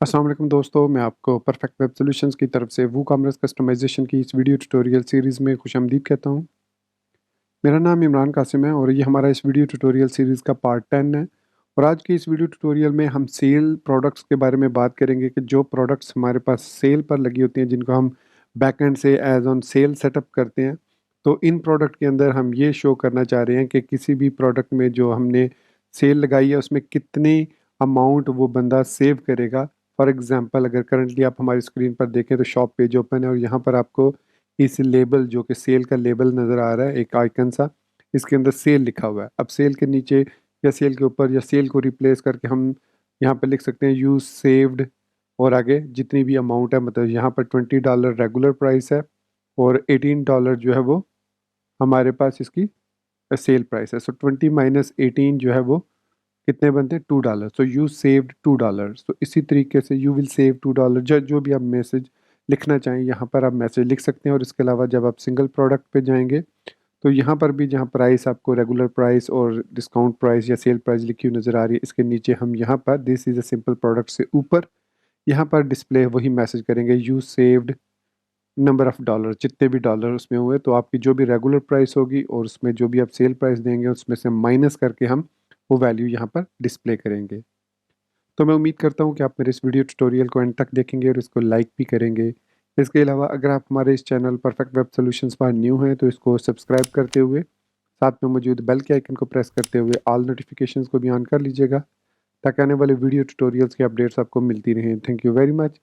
अस्सलाम वालेकुम दोस्तों, मैं आपको परफेक्ट वेब सॉल्यूशंस की तरफ से वूकॉमर्स कस्टमाइजेशन की इस वीडियो ट्यूटोरियल सीरीज़ में खुशामदीद कहता हूँ। मेरा नाम इमरान कासिम है और ये हमारा इस वीडियो ट्यूटोरियल सीरीज़ का पार्ट 10 है। और आज की इस वीडियो ट्यूटोरियल में हम सेल प्रोडक्ट्स के बारे में बात करेंगे कि जो प्रोडक्ट्स हमारे पास सेल पर लगी होती हैं, जिनको हम बैकएंड से एज ऑन सेल सेटअप करते हैं। तो इन प्रोडक्ट के अंदर हम ये शो करना चाह रहे हैं कि किसी भी प्रोडक्ट में जो हमने सेल लगाई है उसमें कितनी अमाउंट वो बंदा सेव करेगा। फॉर एग्जांपल, अगर करंटली आप हमारी स्क्रीन पर देखें तो शॉप पेज ओपन है और यहाँ पर आपको इस लेबल, जो कि सेल का लेबल नज़र आ रहा है, एक आइकन सा, इसके अंदर सेल लिखा हुआ है। अब सेल के नीचे या सेल के ऊपर या सेल को रिप्लेस करके हम यहाँ पर लिख सकते हैं यूज़ सेव्ड, और आगे जितनी भी अमाउंट है, मतलब यहाँ पर $20 रेगुलर प्राइस है और $18 जो है वो हमारे पास इसकी सेल प्राइस है। सो 20 - 18 जो है वो कितने बनते हैं, $2। So you saved $2। तो इसी तरीके से यू विल सेव $2। जो भी आप मैसेज लिखना चाहें यहाँ पर आप मैसेज लिख सकते हैं। और इसके अलावा जब आप सिंगल प्रोडक्ट पे जाएंगे तो यहाँ पर भी जहाँ प्राइस आपको रेगुलर प्राइस और डिस्काउंट प्राइस या सेल प्राइस लिखी हुई नज़र आ रही है, इसके नीचे हम यहाँ पर this is a simple product से ऊपर यहाँ पर डिस्प्ले वही मैसेज करेंगे, you saved number of dollar, जितने भी डॉलर उसमें हुए तो आपकी जो भी रेगुलर प्राइस होगी और उसमें जो भी आप सेल प्राइस देंगे उसमें से माइनस करके हम वो वैल्यू यहाँ पर डिस्प्ले करेंगे। तो मैं उम्मीद करता हूँ कि आप मेरे इस वीडियो ट्यूटोरियल को एंड तक देखेंगे और इसको लाइक भी करेंगे। इसके अलावा अगर आप हमारे इस चैनल परफेक्ट वेब सॉल्यूशंस पर न्यू हैं तो इसको सब्सक्राइब करते हुए साथ में मौजूद बेल के आइकन को प्रेस करते हुए ऑल नोटिफिकेशंस को भी ऑन कर लीजिएगा, ताकि आने वाले वीडियो ट्यूटोरियल्स की अपडेट्स आपको मिलती रहें। Thank you very much.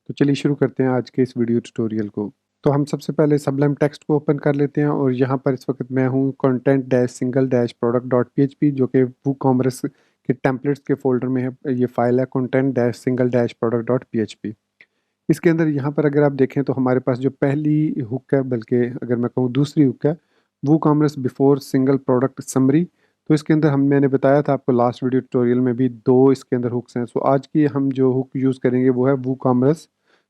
तो चलिए शुरू करते हैं आज के इस वीडियो ट्यूटोरियल को। तो हम सबसे पहले सबलाइम टेक्स्ट को ओपन कर लेते हैं और यहाँ पर इस वक्त मैं हूँ content dash single dash product dot P, जो कि वो कॉमर्स के टेम्पलेट्स के फोल्डर में है। ये फाइल है content dash single dash product dot P. इसके अंदर यहाँ पर अगर आप देखें तो हमारे पास जो पहली हुक है, बल्कि अगर मैं कहूँ दूसरी हुक है, वो commerce before single product summary. तो इसके अंदर मैंने बताया था आपको लास्ट वीडियो ट्यूटोरियल में भी, दो इसके अंदर हुक्स हैं। सो आज की हम जो हुक यूज़ करेंगे वो है वो commerce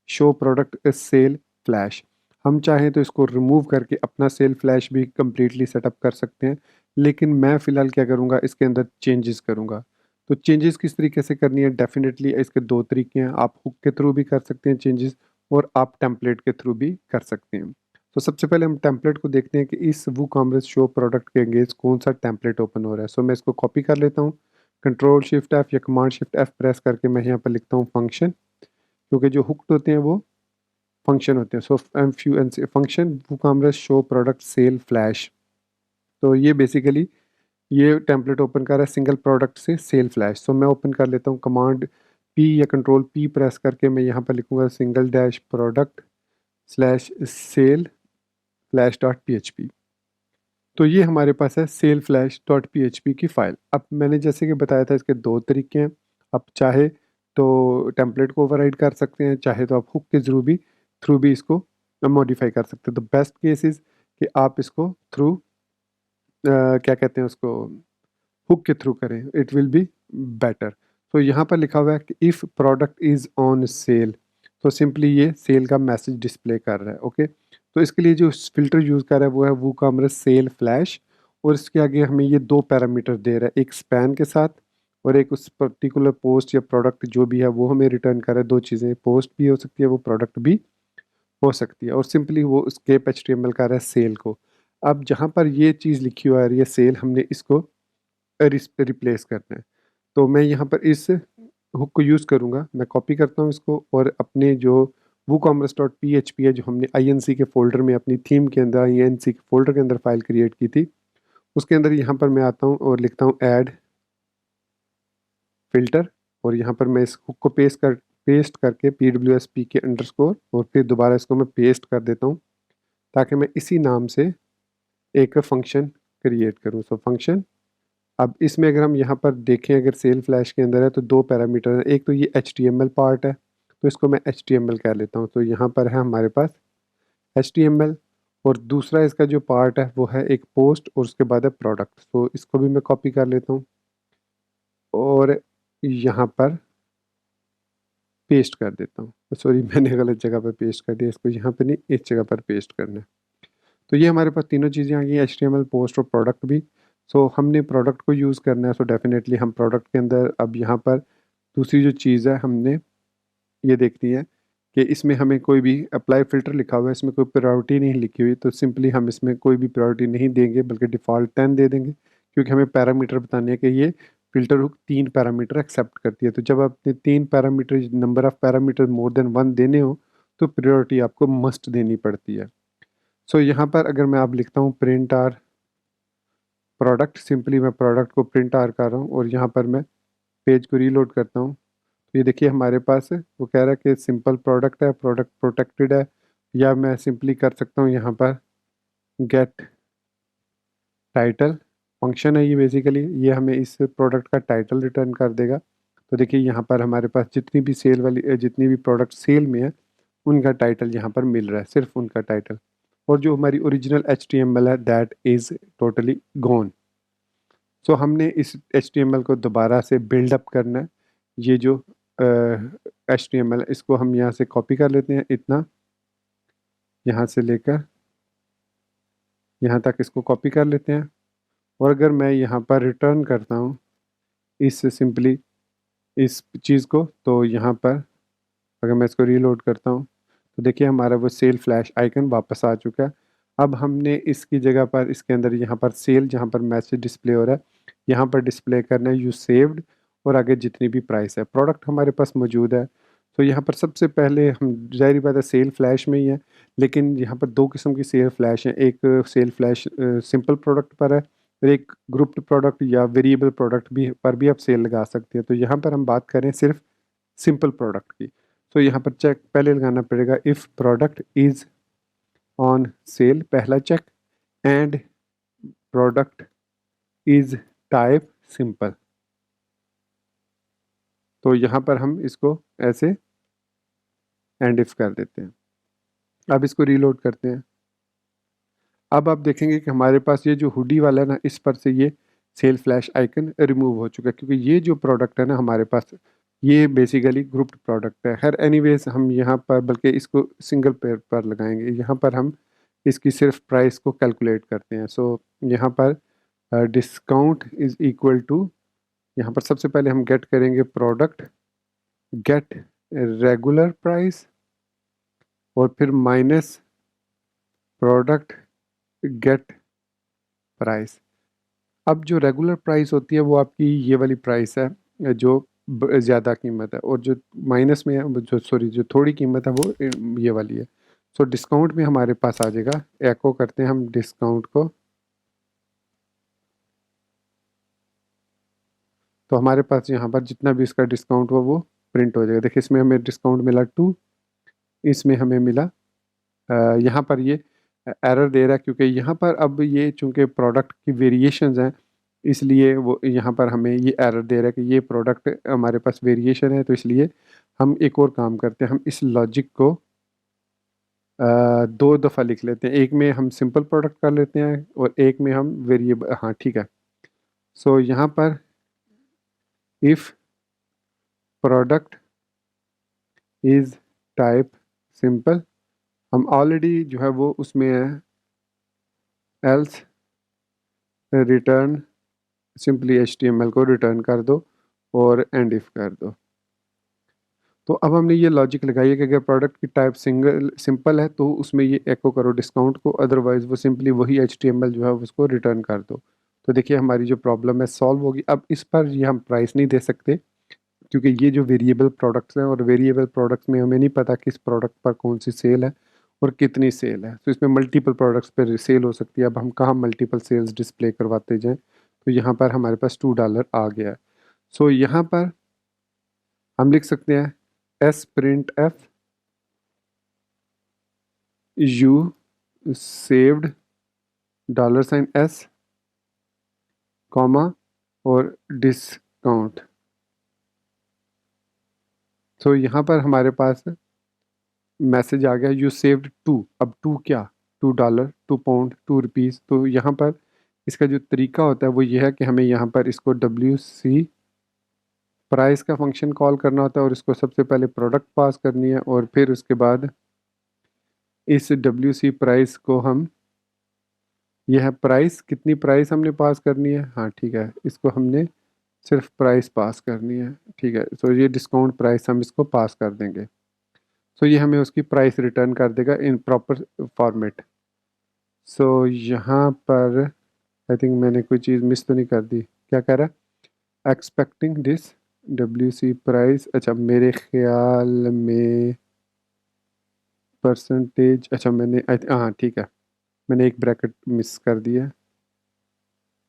show product sale flash. हम चाहें तो इसको रिमूव करके अपना सेल फ्लैश भी कम्प्लीटली सेटअप कर सकते हैं, लेकिन मैं फ़िलहाल क्या करूँगा, इसके अंदर चेंजेस करूँगा। तो चेंजेस किस तरीके से करनी है, डेफिनेटली इसके दो तरीके हैं। आप हुक के थ्रू भी कर सकते हैं चेंजेस और आप टेम्पलेट के थ्रू भी कर सकते हैं। तो सबसे पहले हम टेम्पलेट को देखते हैं कि इस वूकॉमर्स शो प्रोडक्ट के अगेंस्ट कौन सा टेम्पलेट ओपन हो रहा है। सो मैं इसको कॉपी कर लेता हूँ, कंट्रोल शिफ्ट एफ या कमांड शिफ्ट एफ प्रेस करके मैं यहाँ पर लिखता हूँ फंक्शन, क्योंकि जो हुक्ड होते हैं वो फंक्शन होते हैं। So M few N function WooCommerce show product sale flash. तो ये बेसिकली ये टेम्पलेट ओपन कर रहा है सिंगल प्रोडक्ट से सेल फ्लैश। सो मैं ओपन कर लेता हूँ, कमांड पी या कंट्रोल पी प्रेस करके मैं यहाँ पर लिखूँगा single dash product slash sale flash dot P. तो ये हमारे पास है सेल फ्लैश डॉट पी की फ़ाइल। अब मैंने जैसे कि बताया था इसके दो तरीके हैं। आप चाहे तो टेम्पलेट को ओवरराइड कर सकते हैं, चाहे तो आप हुक के थ्रू भी इसको मॉडिफाई कर सकते हैं। तो बेस्ट केसेस कि आप इसको थ्रू क्या कहते हैं उसको, हुक के थ्रू करें, इट विल बी बेटर। तो यहाँ पर लिखा हुआ है कि if product is on cell, तो सिंपली ये सेल का मैसेज डिस्प्ले कर रहा है। ओके, तो इसके लिए जो फ़िल्टर यूज़ कर रहा है वो है वूकॉमर्स सेल फ्लैश, और इसके आगे हमें ये दो पैरामीटर दे रहा है, एक स्पैन के साथ और एक उस पर्टिकुलर पोस्ट या प्रोडक्ट जो भी है वो हमें रिटर्न कर रहा है। दो चीज़ें, पोस्ट भी हो सकती है, वो प्रोडक्ट भी हो सकती है, और सिंपली वो स्केप एचटीएमएल कर रहा है सेल को। अब जहाँ पर ये चीज़ लिखी हुई आ रही है सेल, हमने इसको रिप्लेस करना है। तो मैं यहाँ पर इस हुक को यूज़ करूँगा, मैं कॉपी करता हूँ इसको और अपने जो वूकॉमर्स डॉट पीएचपी है, जो हमने आईएनसी के फ़ोल्डर में अपनी थीम के अंदर आईएनसी के फ़ोल्डर के अंदर फ़ाइल क्रिएट की थी, उसके अंदर यहाँ पर मैं आता हूँ और लिखता हूँ ऐड फ़िल्टर, और यहाँ पर मैं इस हुक को पेस्ट करके PWSP के अंडरस्कोर और फिर दोबारा इसको मैं पेस्ट कर देता हूँ, ताकि मैं इसी नाम से एक फ़ंक्शन क्रिएट करूँ। सो फंक्शन, अब इसमें अगर हम यहाँ पर देखें, अगर सेल फ्लैश के अंदर है तो दो पैरामीटर हैं। एक तो ये एचटीएमएल पार्ट है, तो इसको मैं एचटीएमएल कह लेता हूँ। तो यहाँ पर है हमारे पास एचटीएमएल, और दूसरा इसका जो पार्ट है वो है एक पोस्ट और उसके बाद है प्रोडक्ट। तो इसको भी मैं कॉपी कर लेता हूँ और यहाँ पर पेस्ट कर देता हूँ। सॉरी, मैंने गलत जगह पर पेस्ट कर दिया, इसको यहाँ पर नहीं, इस जगह पर पेस्ट करना है। तो ये हमारे पास तीनों चीज़ें आ गई, एचटीएमएल, पोस्ट और प्रोडक्ट भी। सो हमने प्रोडक्ट को यूज़ करना है, सो डेफिनेटली हम प्रोडक्ट के अंदर अब यहाँ पर दूसरी जो चीज़ है, हमने ये देखनी है कि इसमें हमें कोई भी अप्लाई फ़िल्टर लिखा हुआ है, इसमें कोई प्रायोरिटी नहीं लिखी हुई, तो सिंपली हम इसमें कोई भी प्रायोरिटी नहीं देंगे बल्कि डिफ़ॉल्ट 10 दे देंगे, क्योंकि हमें पैरामीटर बताने हैं कि ये फ़िल्टर हुक 3 पैरामीटर एक्सेप्ट करती है। तो जब आपने 3 parameter, number of parameter more than 1 देने हो, तो प्रायोरिटी आपको मस्ट देनी पड़ती है। सो यहाँ पर अगर मैं आप लिखता हूँ प्रिंट आर प्रोडक्ट, सिंपली मैं प्रोडक्ट को प्रिंट आर कर रहा हूँ और यहाँ पर मैं पेज को रीलोड करता हूँ, तो ये देखिए हमारे पास है, वो कह रहा है कि सिंपल प्रोडक्ट है, प्रोडक्ट प्रोटेक्टेड है, या मैं सिंपली कर सकता हूँ यहाँ पर गेट टाइटल फंक्शन है, ये बेसिकली ये हमें इस प्रोडक्ट का टाइटल रिटर्न कर देगा। तो देखिए यहाँ पर हमारे पास जितनी भी सेल वाली जितनी भी प्रोडक्ट सेल में है उनका टाइटल यहाँ पर मिल रहा है, सिर्फ उनका टाइटल, और जो हमारी ओरिजिनल HTML है दैट इज़ टोटली गॉन। सो हमने इस HTML को दोबारा से बिल्डअप करना है। ये जो HTML है इसको हम यहाँ से कॉपी कर लेते हैं, इतना यहाँ से लेकर यहाँ तक इसको कॉपी कर लेते हैं, और अगर मैं यहाँ पर रिटर्न करता हूँ इस सिंपली इस चीज़ को, तो यहाँ पर अगर मैं इसको रीलोड करता हूँ तो देखिए हमारा वो सेल फ्लैश आइकन वापस आ चुका है। अब हमने इसकी जगह पर इसके अंदर यहाँ पर सेल, जहाँ पर मैसेज डिस्प्ले हो रहा है, यहाँ पर डिस्प्ले करना है यू सेव्ड, और आगे जितनी भी प्राइस है प्रोडक्ट हमारे पास मौजूद है। तो यहाँ पर सबसे पहले हम ज़ाहिर बात है सेल फ्लैश में ही है, लेकिन यहाँ पर दो किस्म की सेल फ्लैश हैं, एक सेल फ्लैश सिंपल प्रोडक्ट पर है, और एक ग्रुप्ड प्रोडक्ट या वेरिएबल प्रोडक्ट भी पर भी आप सेल लगा सकते हैं। तो यहाँ पर हम बात करें सिर्फ सिंपल प्रोडक्ट की, तो यहाँ पर चेक पहले लगाना पड़ेगा, if product is on sale, पहला check, and product is type simple. तो यहाँ पर हम इसको ऐसे एंड इफ कर देते हैं। अब इसको रीलोड करते हैं। अब आप देखेंगे कि हमारे पास ये जो हुडी वाला है ना, इस पर से ये सेल फ्लैश आइकन रिमूव हो चुका है, क्योंकि ये जो प्रोडक्ट है ना हमारे पास, ये बेसिकली ग्रुप्ड प्रोडक्ट है। हर एनीवेज हम यहाँ पर बल्कि इसको सिंगल पेयर पर लगाएंगे, यहाँ पर हम इसकी सिर्फ प्राइस को कैलकुलेट करते हैं। सो यहाँ पर डिस्काउंट इज़ इक्वल टू, यहाँ पर सबसे पहले हम गेट करेंगे प्रोडक्ट गेट रेगुलर प्राइस, और फिर माइनस प्रोडक्ट गेट प्राइस। अब जो रेगुलर प्राइस होती है वो आपकी ये वाली प्राइस है जो ज़्यादा कीमत है, और जो माइनस में है जो सॉरी जो थोड़ी कीमत है वो ये वाली है। सो डिस्काउंट में हमारे पास आ जाएगा, एको करते हैं हम डिस्काउंट को, तो हमारे पास यहाँ पर जितना भी इसका डिस्काउंट हो वो प्रिंट हो जाएगा। देखिए इसमें हमें डिस्काउंट मिला 2, इसमें हमें मिला यहाँ पर ये एरर दे रहा है, क्योंकि यहाँ पर अब ये चूंकि प्रोडक्ट की वेरिएशंस हैं, इसलिए वो यहाँ पर हमें ये एरर दे रहा है कि ये प्रोडक्ट हमारे पास वेरिएशन है। तो इसलिए हम एक और काम करते हैं, हम इस लॉजिक को दो दफ़ा लिख लेते हैं, एक में हम सिंपल प्रोडक्ट कर लेते हैं और एक में हम वेरिएबल, हाँ ठीक है। सो यहाँ पर if product is type simple, हम ऑलरेडी जो है वो उसमें है, एल्स रिटर्न सिंपली HTML को रिटर्न कर दो और एंड इफ कर दो। तो अब हमने ये लॉजिक लगाई है कि अगर प्रोडक्ट की टाइप सिंपल है तो उसमें ये एको करो डिस्काउंट को, अदरवाइज वो सिंपली वही HTML जो है उसको रिटर्न कर दो। तो देखिए हमारी जो प्रॉब्लम है सॉल्व होगी। अब इस पर ये हम प्राइस नहीं दे सकते, क्योंकि ये जो वेरिएबल प्रोडक्ट्स हैं, और वेरिएबल प्रोडक्ट्स में हमें नहीं पता किस प्रोडक्ट पर कौन सी सेल है और कितनी सेल है। तो इसमें मल्टीपल प्रोडक्ट्स पर सेल हो सकती है। अब हम कहाँ मल्टीपल सेल्स डिस्प्ले करवाते जाएँ, तो यहाँ पर हमारे पास $2 आ गया है। सो यहाँ पर हम लिख सकते हैं S print F you saved $S comma और डिस्काउंट। तो यहाँ पर हमारे पास मैसेज आ गया यू सेव्ड 2। अब 2 क्या, $2, £2, ₹2। तो यहाँ पर इसका जो तरीका होता है वो ये है कि हमें यहाँ पर इसको WC प्राइस का फंक्शन कॉल करना होता है, और इसको सबसे पहले प्रोडक्ट पास करनी है, और फिर उसके बाद इस WC प्राइस को हम, यह है प्राइस, कितनी प्राइस हमने पास करनी है, हाँ ठीक है, इसको हमने सिर्फ प्राइस पास करनी है, ठीक है। तो ये डिस्काउंट प्राइस हम इसको पास कर देंगे। सो ये हमें उसकी प्राइस रिटर्न कर देगा इन प्रॉपर फॉर्मेट। सो यहाँ पर आई थिंक मैंने कोई चीज़ मिस तो नहीं कर दी। क्या कह रहा है? एक्सपेक्टिंग दिस WC प्राइस, अच्छा मेरे ख्याल में परसेंटेज, अच्छा मैंने हाँ ठीक है, मैंने एक ब्रैकेट मिस कर दिया।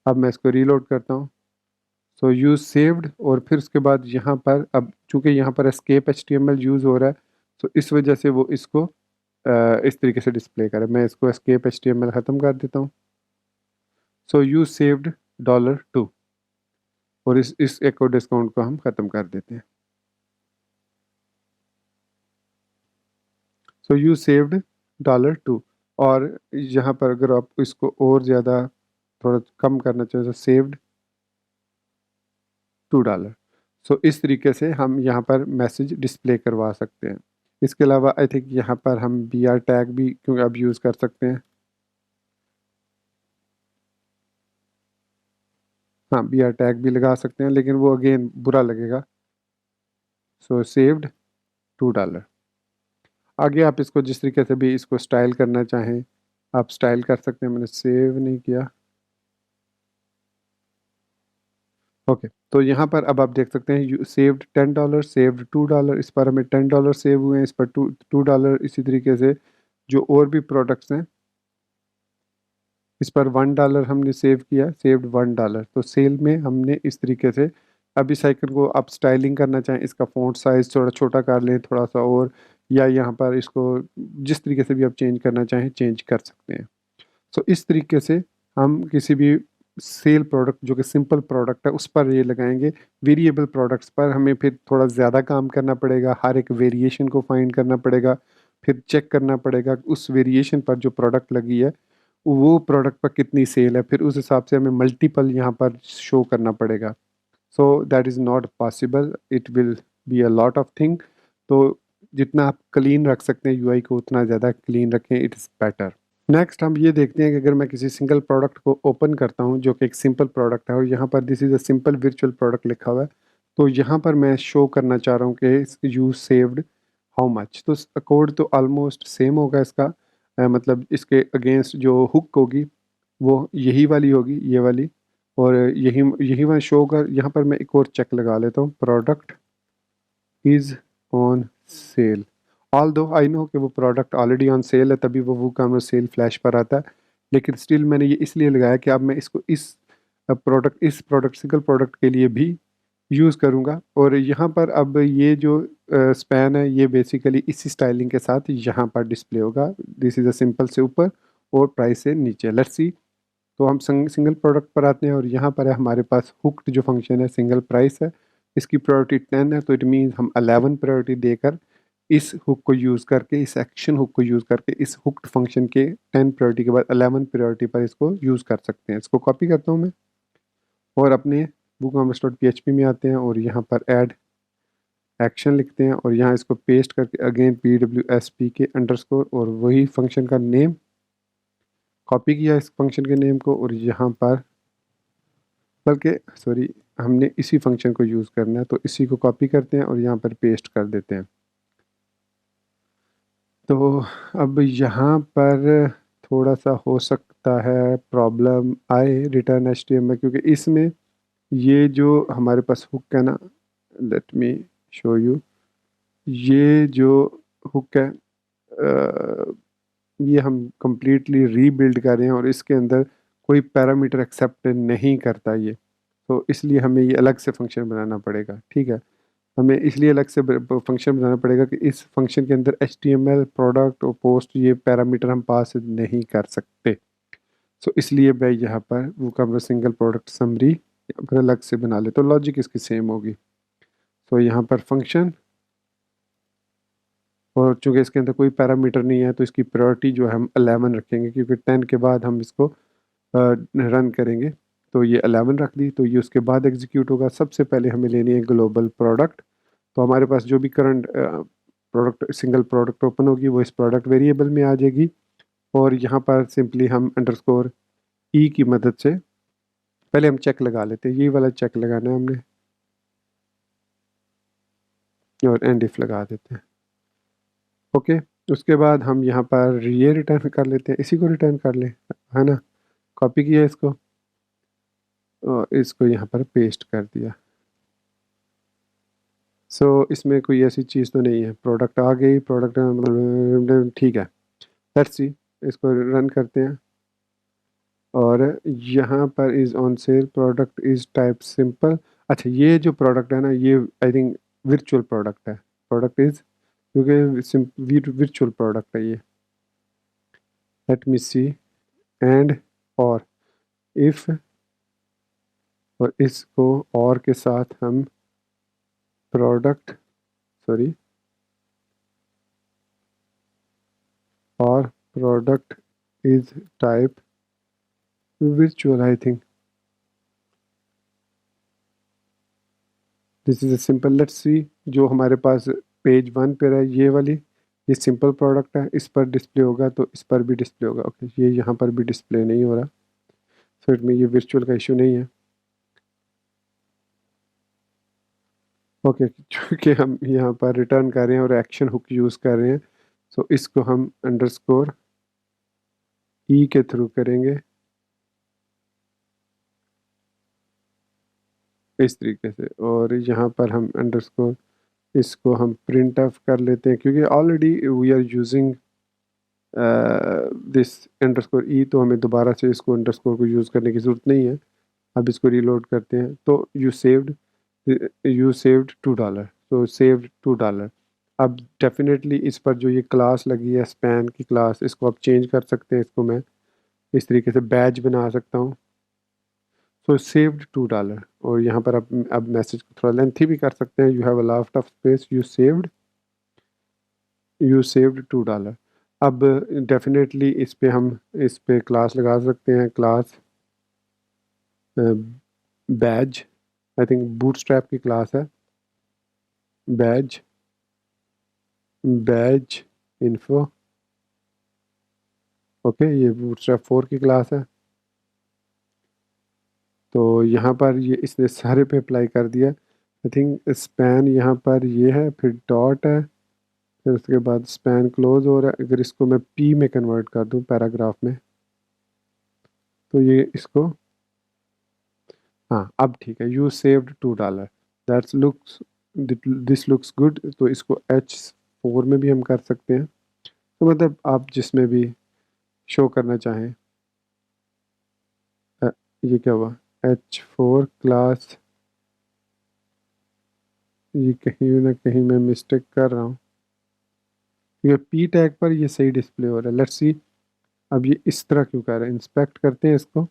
अब मैं इसको रीलोड करता हूँ। सो यूज़ सेव्ड, और फिर उसके बाद यहाँ पर अब चूंकि यहाँ पर एस्केप HTML यूज़ हो रहा है, तो इस वजह से वो इसको इस तरीके से डिस्प्ले करे। मैं इसको एस्केप HTML ख़त्म कर देता हूँ। सो यूज़ सेव्ड $2, और इस एको डिस्काउंट को हम ख़त्म कर देते हैं। सो यू सेव्ड $2, और यहाँ पर अगर आप इसको और ज़्यादा थोड़ा कम करना चाहें तो सेव्ड $2। सो इस तरीके से हम यहाँ पर मैसेज डिस्प्ले करवा सकते हैं। इसके अलावा आई थिंक यहाँ पर हम BR टैग भी क्योंकि अब यूज़ कर सकते हैं। हाँ, BR टैग भी लगा सकते हैं, लेकिन वो अगेन बुरा लगेगा। सो सेव्ड $2। आगे आप इसको जिस तरीके से भी इसको स्टाइल करना चाहें आप स्टाइल कर सकते हैं। मैंने सेव नहीं किया। ओके, तो यहाँ पर अब आप देख सकते हैं यू सेव्ड $10, सेव्ड $2। इस पर हमें $10 सेव हुए हैं, इस पर $2। इसी तरीके से जो और भी प्रोडक्ट्स हैं इस पर $1 हमने सेव किया, सेव्ड $1। तो सेल में हमने इस तरीके से, अब इस आइकन को आप स्टाइलिंग करना चाहें, इसका फ़ॉन्ट साइज़ थोड़ा छोटा कर लें थोड़ा सा, और या यहाँ पर इसको जिस तरीके से भी आप चेंज करना चाहें चेंज कर सकते हैं। सो इस तरीके से हम किसी भी सेल प्रोडक्ट जो कि सिंपल प्रोडक्ट है उस पर ये लगाएंगे। वेरिएबल प्रोडक्ट्स पर हमें फिर थोड़ा ज़्यादा काम करना पड़ेगा, हर एक वेरिएशन को फाइंड करना पड़ेगा, फिर चेक करना पड़ेगा उस वेरिएशन पर जो प्रोडक्ट लगी है वो प्रोडक्ट पर कितनी सेल है, फिर उस हिसाब से हमें मल्टीपल यहाँ पर शो करना पड़ेगा। So that is not possible, it will be a lot of thing. तो जितना आप क्लीन रख सकते हैं UI को उतना ज़्यादा क्लीन रखें, इट इज़ बेटर। नेक्स्ट हम ये देखते हैं कि अगर मैं किसी सिंगल प्रोडक्ट को ओपन करता हूँ जो कि एक सिंपल प्रोडक्ट है, और यहाँ पर this is a simple virtual product लिखा हुआ है, तो यहाँ पर मैं शो करना चाह रहा हूँ कि यू सेव्ड हाउ मच। तो कोड तो ऑलमोस्ट सेम होगा इसका, मतलब इसके अगेंस्ट जो हुक होगी वो यही वाली होगी, ये वाली, और यही यही मैं शो कर, यहाँ पर मैं एक और चेक लगा लेता हूँ, product is on cell. All दो आई नो कि वो प्रोडक्ट ऑलरेडी ऑन सेल है, तभी वो WooCommerce सेल फ्लैश पर आता है, लेकिन स्टिल मैंने ये इसलिए लगाया कि अब मैं इसको इस प्रोडक्ट सिंगल प्रोडक्ट के लिए भी यूज़ करूँगा। और यहाँ पर अब ये जो स्पैन है ये बेसिकली इसी स्टाइलिंग के साथ यहाँ पर डिस्प्ले होगा। दिस इज़ अ सिंपल से ऊपर और प्राइस से नीचे। Let's see. तो हम सिंगल प्रोडक्ट पर आते हैं, और यहाँ पर है हमारे पास हुक्ड जो फंक्शन है, सिंगल प्राइस है, इसकी प्रायोरिटी 10 है, तो इट मीन्स हम 11 प्रायोरिटी देकर इस हुक को यूज़ करके, इस एक्शन हुक को यूज़ करके, इस हुक्ड फंक्शन के 10 प्रायोरिटी के बाद 11 प्रायोरिटी पर इसको यूज़ कर सकते हैं। इसको कॉपी करता हूँ मैं और अपने WooCommerce.php में आते हैं, और यहाँ पर ऐड एक्शन लिखते हैं, और यहाँ इसको पेस्ट करके अगेन PWSP अंडरस्कोर और वही फंक्शन का नेम कॉपी किया, इस फंक्शन के नेम को, और यहाँ पर बल्कि सॉरी हमने इसी फंक्शन को यूज़ करना है, तो इसी को कॉपी करते हैं और यहाँ पर पेस्ट कर देते हैं। तो अब यहाँ पर थोड़ा सा हो सकता है प्रॉब्लम आए रिटर्न HTML में, क्योंकि इसमें ये जो हमारे पास हुक है ना, लेट मी शो यू, ये जो हुक है ये हम कंप्लीटली रीबिल्ड कर रहे हैं, और इसके अंदर कोई पैरामीटर एक्सेप्ट नहीं करता ये, तो इसलिए हमें ये अलग से फंक्शन बनाना पड़ेगा। ठीक है, हमें इसलिए अलग से फंक्शन बनाना पड़ेगा कि इस फंक्शन के अंदर HTML प्रोडक्ट और पोस्ट ये पैरामीटर हम पास नहीं कर सकते। सो इसलिए मैं यहाँ पर वो कमरा सिंगल प्रोडक्ट समरी अलग से बना ले, तो लॉजिक इसकी सेम होगी। तो यहाँ पर फंक्शन, और चूंकि इसके अंदर कोई पैरामीटर नहीं है तो इसकी प्रायोरिटी जो है हम 11 रखेंगे, क्योंकि 10 के बाद हम इसको रन करेंगे। तो ये 11 रख दी, तो ये उसके बाद एग्जीक्यूट होगा। सबसे पहले हमें लेनी है ग्लोबल प्रोडक्ट, तो हमारे पास जो भी current product single product open होगी वो इस प्रोडक्ट वेरिएबल में आ जाएगी, और यहाँ पर सिंपली हम अंडरस्कोर ई की मदद से पहले हम चेक लगा लेते हैं, ये वाला चेक लगाना है हमने, और एंड इफ लगा देते हैं। ओके, उसके बाद हम यहाँ पर ये रिटर्न कर लेते हैं, इसी को रिटर्न कर लें, है ना। कॉपी किया इसको और इसको यहाँ पर पेस्ट कर दिया। सो इसमें कोई ऐसी चीज़ तो नहीं है, प्रोडक्ट आ गई, प्रोडक्ट ठीक है। लेट्स सी, इसको रन करते हैं और यहाँ पर is on cell, product is type simple. अच्छा, ये जो प्रोडक्ट है ना, ये आई थिंक वर्चुअल प्रोडक्ट है, प्रोडक्ट इज़, क्योंकि वर्चुअल प्रोडक्ट है ये। लेट मी सी, एंड और इफ़, और इसको और के साथ हम प्रोडक्ट, सॉरी, और product is type virtual, I think this is a simple. Let's see, जो हमारे पास पेज 1 पर है ये वाली, ये सिंपल प्रोडक्ट है, इस पर डिस्प्ले होगा तो इस पर भी डिस्प्ले होगा। ओके, ये यहाँ पर भी डिस्प्ले नहीं हो रहा, सो इट में ये वर्चुअल का इशू नहीं है। ओके, क्योंकि हम यहाँ पर रिटर्न कर रहे हैं और एक्शन हुक यूज़ कर रहे हैं, सो इसको हम अंडरस्कोर ई के थ्रू करेंगे इस तरीके से, और यहाँ पर हम अंडरस्कोर, इसको हम प्रिंट ऑफ कर लेते हैं, क्योंकि already we are using this underscore E, तो हमें दोबारा से इसको अंडरस्कोर को यूज़ करने की ज़रूरत नहीं है। अब इसको रीलोड करते हैं, तो यू सेव्ड $2, तो सेव्ड $2। अब डेफिनेटली इस पर जो ये क्लास लगी है स्पैन की क्लास, इसको आप चेंज कर सकते हैं, इसको मैं इस तरीके से बैज बना सकता हूँ। सो सेव्ड $2, और यहाँ पर अब मैसेज को थोड़ा लेंथी भी कर सकते हैं, you have a lot of space, you saved $2। अब डेफिनेटली इस पे हम इस पे क्लास लगा सकते हैं, class badge, I think Bootstrap की क्लास है, बैज, बैज इन्फो। ओके, ये बूटस्ट्रैप 4 की क्लास है, तो यहाँ पर ये इसने सारे पे अप्लाई कर दिया। आई थिंक स्पैन यहाँ पर ये है, फिर डॉट है, फिर उसके बाद स्पैन क्लोज हो रहा है। अगर इसको मैं पी में कन्वर्ट कर दूँ पैराग्राफ में, तो ये इसको, हाँ अब ठीक है, you saved $2, that's looks, this looks good, तो इसको H4 में भी हम कर सकते हैं, तो मतलब आप जिसमें भी शो करना चाहें। ये क्या हुआ, H4 क्लास, ये कहीं ना कहीं मैं मिस्टेक कर रहा हूँ, क्योंकि पी टैग पर ये सही डिस्प्ले हो रहा है। लेट्स सी, अब ये इस तरह क्यों कर रहा है, इंस्पेक्ट करते हैं इसको,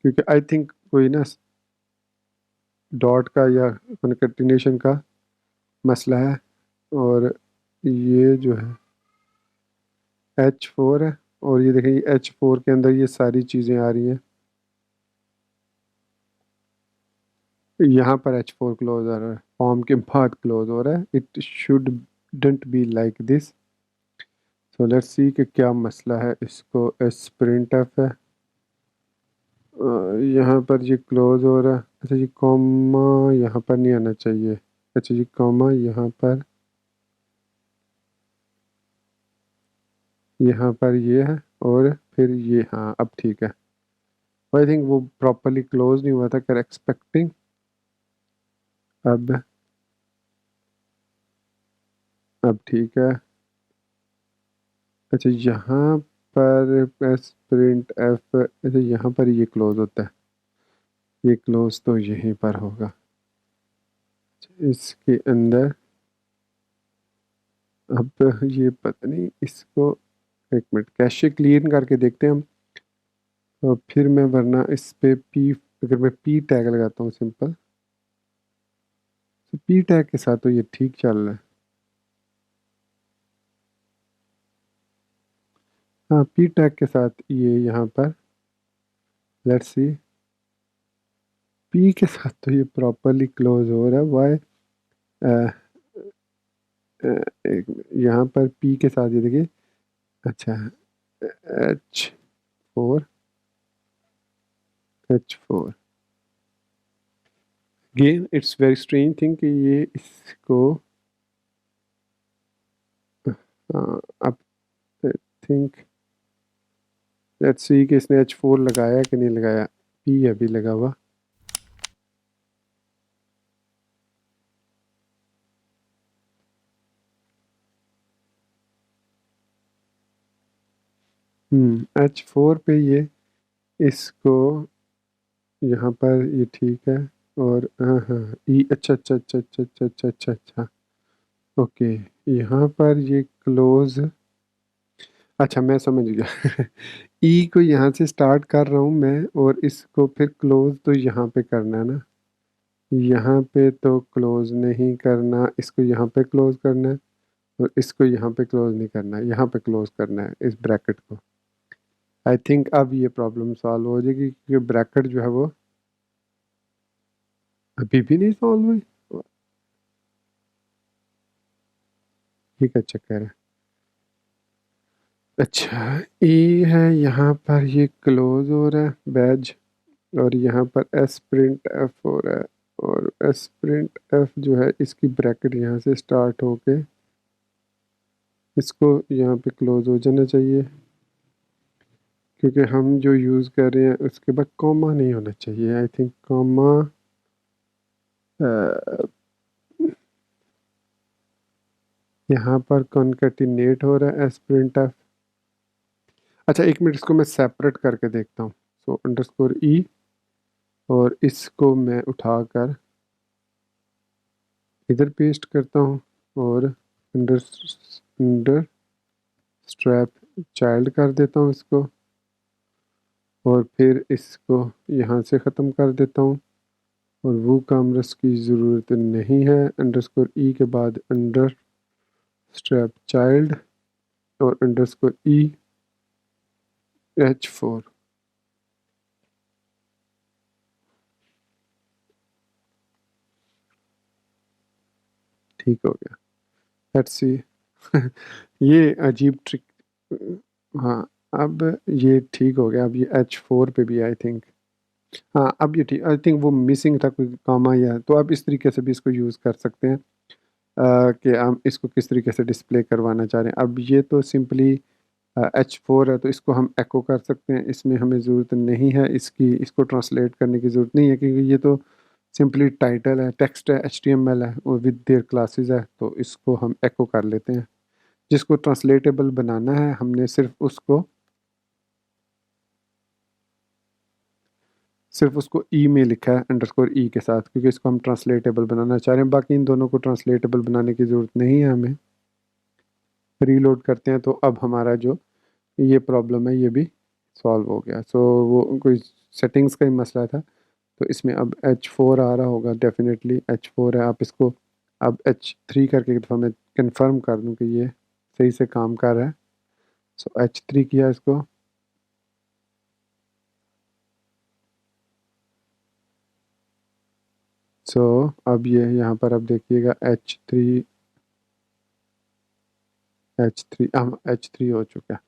क्योंकि आई थिंक कोई ना डॉट का या कंटिन्यूशन का मसला है, और ये जो है H4 है, और ये देखिए H4 के अंदर ये सारी चीज़ें आ रही हैं, यहाँ पर H4 क्लोज आ रहा है, फॉर्म के बाद क्लोज हो रहा है, it should don't be like this. So let's see कि क्या मसला है, इसको एस प्रिंट एफ है, यहाँ पर ये क्लोज हो रहा है। अच्छा, ये कॉमा यहाँ पर नहीं आना चाहिए, अच्छा ये कॉमा यहाँ पर ये है, और फिर ये, हाँ अब ठीक है। आई थिंक वो प्रॉपरली क्लोज नहीं हुआ था, कर एक्सपेक्टिंग। अब ठीक है। अच्छा, यहाँ पर एस प्रिंट एफ, अच्छा यहाँ पर ये क्लोज होता है, ये क्लोज तो यहीं पर होगा, इसके अंदर। अब ये पता नहीं इसको, एक मिनट कैशे क्लीन करके देखते हैं हम, और फिर मैं, वरना इस पे पी, अगर मैं पी टैग लगाता हूँ सिंपल, तो पी टैग के साथ तो ये ठीक चल रहा है। हाँ, पी टैग के साथ ये यहाँ पर, लेट्स सी, पी के साथ तो ये प्रॉपरली क्लोज हो रहा है। वाई, एक यहाँ पर पी के साथ ये देखिए, अच्छा H4, H4 again it's very strange thing कि ये इसको अब थिंक लेट्स सी कि इसने H4 लगाया कि नहीं लगाया। P अभी लगा हुआ। H4 पे ये इसको यहाँ पर ये ठीक है और हाँ ई अच्छा अच्छा अच्छा अच्छा अच्छा अच्छा अच्छा अच्छा ओके यहाँ पर ये क्लोज अच्छा मैं समझ गया ई को यहाँ से स्टार्ट कर रहा हूँ मैं और इसको फिर क्लोज तो यहाँ पे करना है ना। यहाँ पे तो क्लोज नहीं करना, इसको यहाँ पे क्लोज करना है और इसको यहाँ पे क्लोज नहीं करना है, यहाँ पे क्लोज करना है इस ब्रैकेट को। आई थिंक अब ये प्रॉब्लम सॉल्व हो जाएगी क्योंकि ब्रैकेट जो है वो अभी भी नहीं सॉल्व हुई। ठीक है चक्कर है। अच्छा ई है यहाँ पर ये क्लोज हो रहा है बैज और यहाँ पर एस प्रिंट एफ हो रहा है और एस प्रिंट एफ जो है इसकी ब्रैकेट यहाँ से स्टार्ट होके इसको यहाँ पे क्लोज हो जाना चाहिए क्योंकि हम जो यूज़ कर रहे हैं उसके बाद कॉमा नहीं होना चाहिए। आई थिंक कॉमा यहाँ पर कॉन्केटिनेट हो रहा है एस प्रिंट एफ। अच्छा एक मिनट इसको मैं सेपरेट करके देखता हूँ। सो अंडरस्कोर ई और इसको मैं उठाकर इधर पेस्ट करता हूँ और अंडर अंडर स्ट्रैप चाइल्ड कर देता हूँ इसको और फिर इसको यहाँ से ख़त्म कर देता हूँ और वो कामरस की ज़रूरत नहीं है। अंडरस्कोर ई के बाद अंडर स्ट्रैप चाइल्ड और अंडरस्कोर ई H4 ठीक हो गया। लेट्स सी ये अजीब ट्रिक। हाँ अब ये ठीक हो गया। अब ये H4 पे भी आई थिंक हाँ अब ये ठीक। आई थिंक वो मिसिंग था कोई कॉमा या तो आप इस तरीके से भी इसको यूज़ कर सकते हैं कि हम इसको किस तरीके से डिस्प्ले करवाना चाह रहे हैं। अब ये तो सिंपली H4 है तो इसको हम एको कर सकते हैं, इसमें हमें ज़रूरत नहीं है इसकी, इसको ट्रांसलेट करने की ज़रूरत नहीं है क्योंकि ये तो सिंपली टाइटल है, टेक्स्ट है, HTML है और विद देयर क्लासेस है तो इसको हम एको कर लेते हैं। जिसको ट्रांसलेटेबल बनाना है हमने सिर्फ उसको ई में लिखा है अंडरस्कोर ई के साथ क्योंकि इसको हम ट्रांसलेटेबल बनाना चाह रहे हैं। बाकी इन दोनों को ट्रांसलेटेबल बनाने की ज़रूरत नहीं है हमें। रीलोड करते हैं तो अब हमारा जो ये प्रॉब्लम है ये भी सॉल्व हो गया। सो वो कोई सेटिंग्स का ही मसला था तो इसमें अब H4 आ रहा होगा डेफिनेटली H4 है। आप इसको अब H3 करके एक दफ़ा मैं कंफर्म कर दूं कि ये सही से काम कर रहा है। सो H3 किया इसको सो अब ये यहाँ पर अब देखिएगा H3 हो चुका है।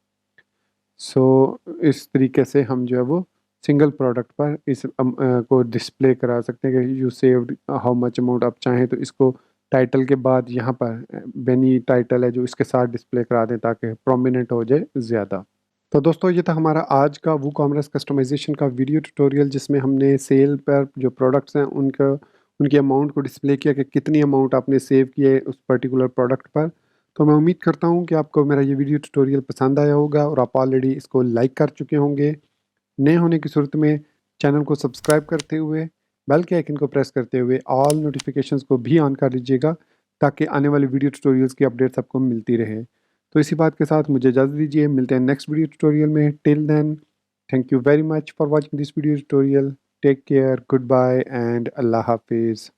सो इस तरीके से हम जो है वो सिंगल प्रोडक्ट पर इस को डिस्प्ले करा सकते हैं कि you saved how much amount. आप चाहें तो इसको टाइटल के बाद यहाँ पर बेनी टाइटल है जो इसके साथ डिस्प्ले करा दें ताकि प्रोमिनेंट हो जाए ज़्यादा। तो दोस्तों ये था हमारा आज का वूकॉमर्स कस्टमाइजेशन का वीडियो ट्यूटोरियल जिसमें हमने सेल पर जो प्रोडक्ट्स हैं उनका उनकी अमाउंट को डिस्प्ले किया कि कितनी अमाउंट आपने सेव की है उस पर्टिकुलर प्रोडक्ट पर। तो मैं उम्मीद करता हूँ कि आपको मेरा ये वीडियो ट्यूटोरियल पसंद आया होगा और आप ऑलरेडी इसको लाइक कर चुके होंगे। नए होने की सूरत में चैनल को सब्सक्राइब करते हुए बेल के आइकन को प्रेस करते हुए ऑल नोटिफिकेशंस को भी ऑन कर लीजिएगा ताकि आने वाली वीडियो ट्यूटोरियल्स की अपडेट्स आपको मिलती रहे। तो इसी बात के साथ मुझे इजाज़त दीजिए, मिलते हैं नेक्स्ट वीडियो ट्यूटोरियल में। Till then thank you very much for watching this video tutorial. Take care, good bye and अल्लाह हाफिज़।